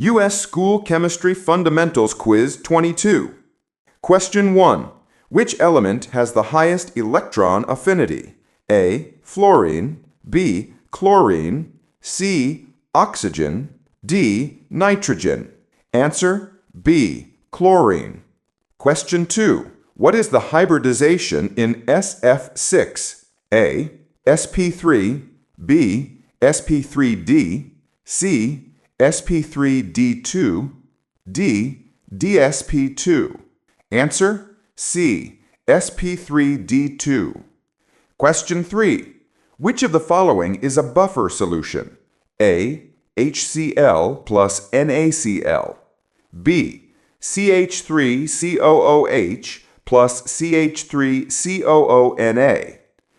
U.S. School Chemistry Fundamentals Quiz 22. Question 1. Which element has the highest electron affinity? A. Fluorine, B. Chlorine, C. Oxygen, D. Nitrogen. Answer: B. Chlorine. Question 2. What is the hybridization in SF6? A. sp3, B. sp3d, C. sp3d2, D. dsp2. Answer: C. sp3d2. Question 3. Which of the following is a buffer solution? A. HCl plus NaCl, B. CH3COOH plus CH3COONA,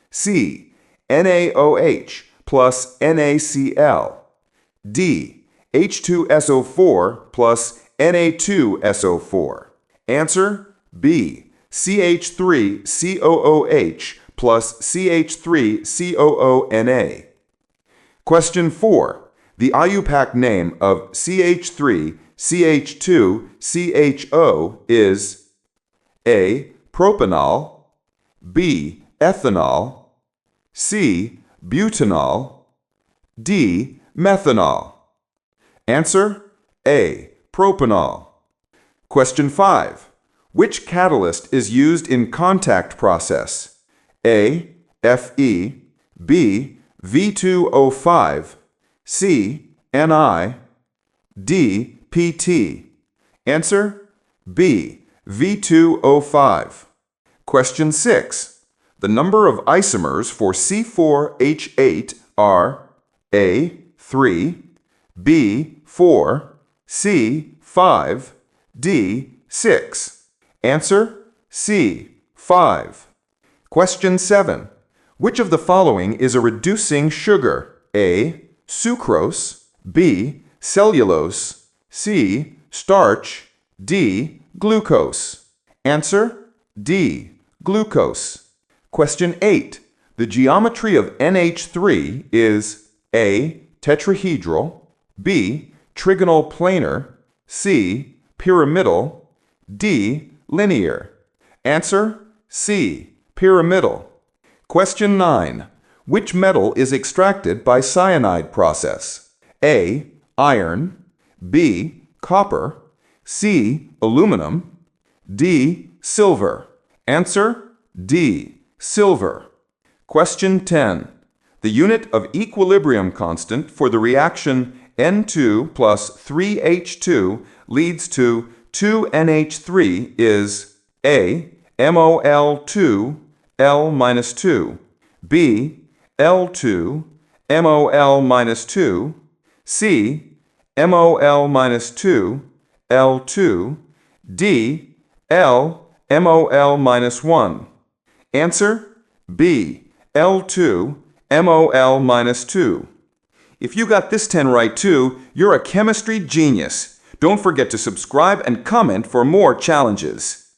C. NaOH plus NaCl, D. H2SO4 plus Na2SO4. Answer: B. CH3COOH plus CH3COONA. Question 4. The IUPAC name of CH3CH2CHO is A. Propanol, B. Ethanol, C. Butanol, D. Methanol. Answer: A. Propanol. Question 5. Which catalyst is used in contact process? A. Fe, B. V2O5, C. Ni, D. Pt. Answer: B. V2O5. Question 6. The number of isomers for C4H8 are A. 3, B. 4, C. 5, D. 6. Answer: C. 5. Question 7. Which of the following is a reducing sugar? A. Sucrose, B. Cellulose, C. Starch, D. Glucose. Answer: D. Glucose. Question 8. The geometry of NH3 is A. Tetrahedral, B. Trigonal planar, C. Pyramidal, D. Linear. Answer: C. Pyramidal. Question 9. Which metal is extracted by cyanide process? A. Iron, B. Copper, C. Aluminum, D. Silver. Answer: D. Silver. Question 10. The unit of equilibrium constant for the reaction N2 plus 3H2 leads to 2NH3 is A. MOL2 L-2, B. L2 MOL-2, C. MOL-2 L2, D. L MOL-1. Answer: B. L2 MOL-2. If you got this 10 right too, you're a chemistry genius. Don't forget to subscribe and comment for more challenges.